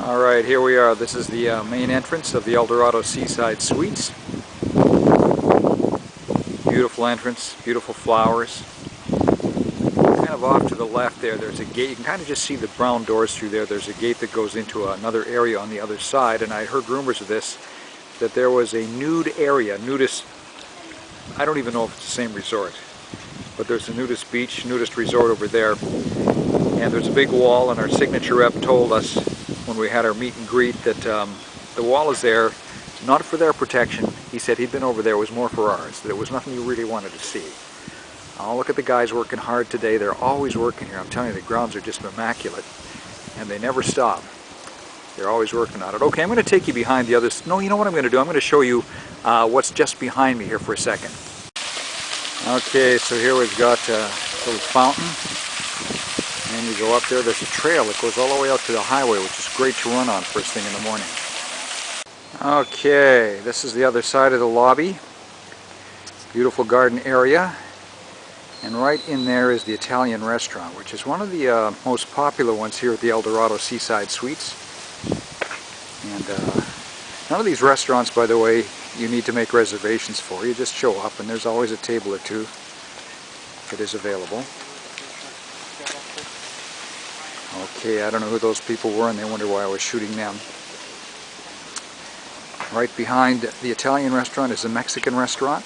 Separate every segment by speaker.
Speaker 1: Alright, here we are. This is the main entrance of the Dorado Seaside Suites. Beautiful entrance, beautiful flowers. Kind of off to the left there's a gate. You can kind of just see the brown doors through there. There's a gate that goes into another area on the other side, and I heard rumors of this, that there was a nude area, nudist, I don't even know if it's the same resort, but there's a nudist beach, nudist resort over there, and there's a big wall, and our signature rep told us when we had our meet and greet that the wall is there not for their protection. He said he'd been over there, it was more for ours, that it was nothing you really wanted to see. Oh, look at the guys working hard today. They're always working here. I'm telling you, the grounds are just immaculate, and they never stop. They're always working on it. Okay, I'm going to take you behind the others. No, you know what I'm going to do? I'm going to show you what's just behind me here for a second. Okay, so here we've got a little fountain. And you go up there, there's a trail that goes all the way out to the highway, which is great to run on first thing in the morning. Okay, this is the other side of the lobby. Beautiful garden area. And right in there is the Italian restaurant, which is one of the most popular ones here at the Dorado Seaside Suites. And none of these restaurants, by the way, you need to make reservations for. You just show up and there's always a table or two that is available. Okay, I don't know who those people were and they wonder why I was shooting them. Right behind the Italian restaurant is a Mexican restaurant.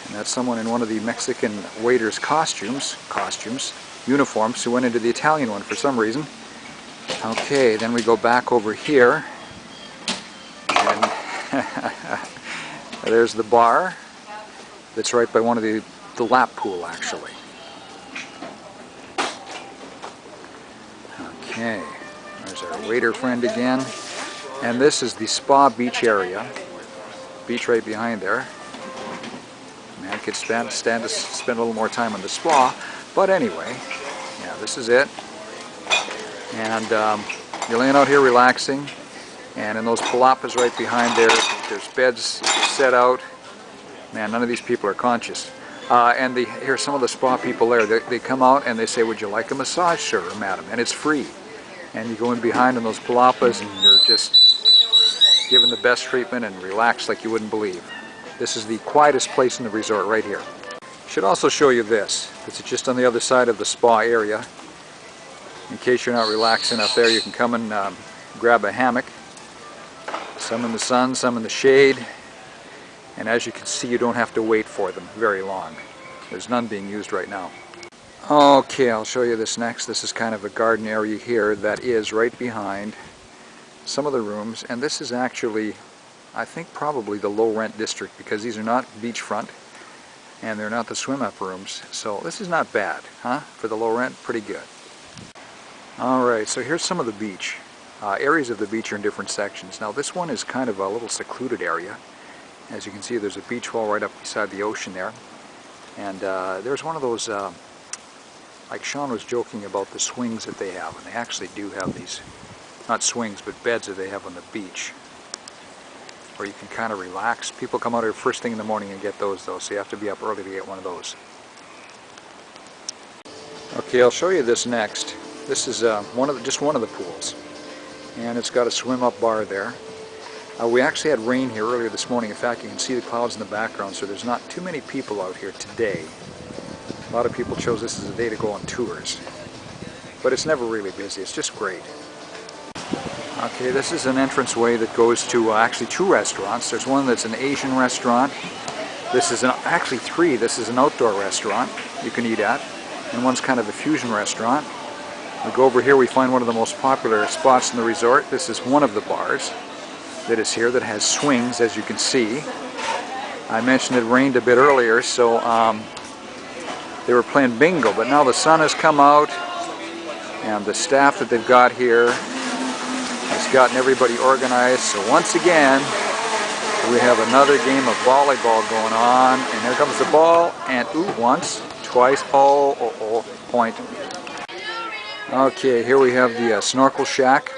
Speaker 1: And that's someone in one of the Mexican waiters' uniforms, who went into the Italian one for some reason. Okay, then we go back over here. And there's the bar that's right by one of the lap pool, actually. Okay, there's our waiter friend again. And this is the spa beach area. Beach right behind there. Man, I could spend a little more time on the spa, but anyway, yeah, this is it. And you're laying out here relaxing, and in those palapas right behind there, there's beds set out. Man, none of these people are conscious. And here's some of the spa people there. They come out and they say, "Would you like a massage, sir or madam?" And it's free. And you go in behind in those palapas and you're just given the best treatment and relaxed like you wouldn't believe. This is the quietest place in the resort right here. Should also show you this. This is just on the other side of the spa area. In case you're not relaxing up there, you can come and grab a hammock. Some in the sun, some in the shade. And as you can see, you don't have to wait for them very long. There's none being used right now. Okay, I'll show you this next. This is kind of a garden area here that is right behind some of the rooms. And this is actually, I think, probably the low rent district, because these are not beachfront and they're not the swim up rooms. So this is not bad, huh? For the low rent, pretty good. Alright, so here's some of the beach. Areas of the beach are in different sections. Now this one is kind of a little secluded area. As you can see, there's a beach wall right up beside the ocean there. And there's one of those, like Sean was joking about the swings that they have. And they actually do have these, not swings, but beds that they have on the beach, where you can kind of relax. People come out here first thing in the morning and get those though, so you have to be up early to get one of those. Okay, I'll show you this next. This is just one of the pools, and it's got a swim-up bar there. We actually had rain here earlier this morning. In fact, you can see the clouds in the background, so there's not too many people out here today. A lot of people chose this as a day to go on tours, but it's never really busy. It's just great. Okay, this is an entranceway that goes to actually two restaurants. There's one that's an Asian restaurant. This is actually three. This is an outdoor restaurant you can eat at, and one's kind of a fusion restaurant. We go over here, we find one of the most popular spots in the resort. This is one of the bars that is here that has swings, as you can see. I mentioned it rained a bit earlier, so they were playing bingo, but now the sun has come out, and the staff that they've got here has gotten everybody organized. So once again, we have another game of volleyball going on, and here comes the ball, and ooh, once, twice, point. Okay, here we have the snorkel shack.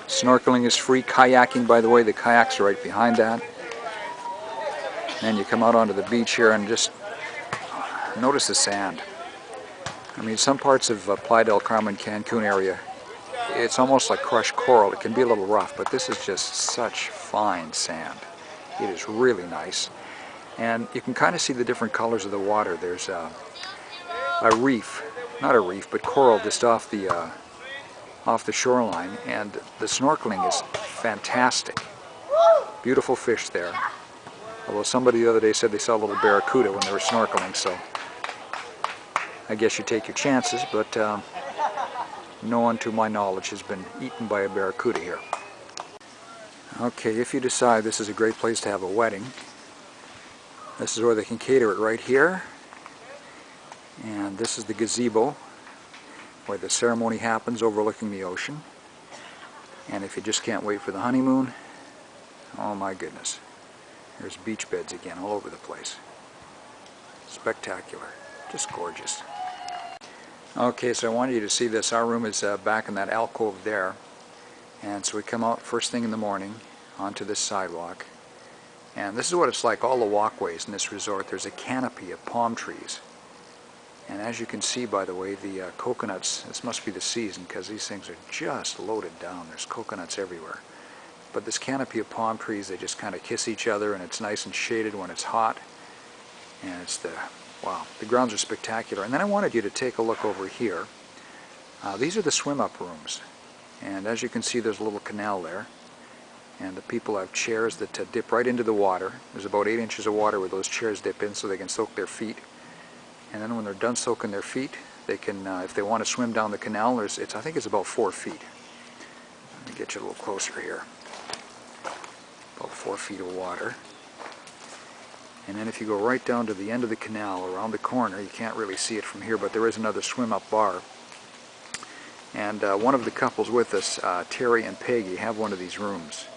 Speaker 1: Snorkeling is free. Kayaking, by the way, the kayaks are right behind that. And you come out onto the beach here and just notice the sand. I mean, some parts of Playa del Carmen, Cancun area it's almost like crushed coral. It can be a little rough, but this is just such fine sand. It is really nice. And you can kind of see the different colors of the water. There's a reef, not a reef, but coral just off the shoreline, and the snorkeling is fantastic. Beautiful fish there. Although somebody the other day said they saw a little barracuda when they were snorkeling, so I guess you take your chances, but no one to my knowledge has been eaten by a barracuda here. Okay, if you decide this is a great place to have a wedding, this is where they can cater it right here. And this is the gazebo where the ceremony happens overlooking the ocean. And if you just can't wait for the honeymoon, oh my goodness, there's beach beds again all over the place. Spectacular, just gorgeous. Okay, so I wanted you to see this. Our room is back in that alcove there. And so we come out first thing in the morning onto this sidewalk. And this is what it's like, all the walkways in this resort. There's a canopy of palm trees. And as you can see, by the way, the coconuts, this must be the season because these things are just loaded down. There's coconuts everywhere. But this canopy of palm trees, they just kind of kiss each other, and it's nice and shaded when it's hot. And it's wow, the grounds are spectacular. And then I wanted you to take a look over here. These are the swim-up rooms. And as you can see, there's a little canal there. And the people have chairs that dip right into the water. There's about 8 inches of water where those chairs dip in so they can soak their feet. And then when they're done soaking their feet, they can, if they want to swim down the canal, I think it's about 4 feet. Let me get you a little closer here. About 4 feet of water. And then if you go right down to the end of the canal, around the corner, you can't really see it from here, but there is another swim-up bar. And one of the couples with us, Terry and Peggy, have one of these rooms.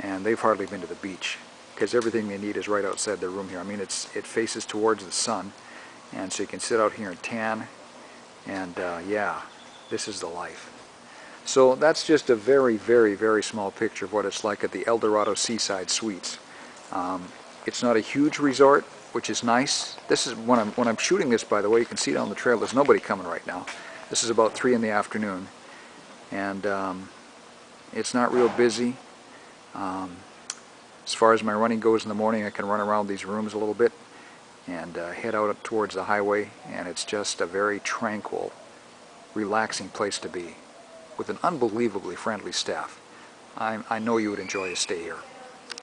Speaker 1: And they've hardly been to the beach because everything they need is right outside their room here. I mean, it faces towards the sun, and so you can sit out here and tan, and yeah, this is the life. So that's just a very, very, very small picture of what it's like at the Dorado Seaside Suites. It's not a huge resort, which is nice. This is when I'm shooting this, by the way, you can see down the trail. There's nobody coming right now. This is about 3 in the afternoon, and it's not real busy. As far as my running goes in the morning, I can run around these rooms a little bit and head out towards the highway, and it's just a very tranquil, relaxing place to be with an unbelievably friendly staff. I know you would enjoy a stay here.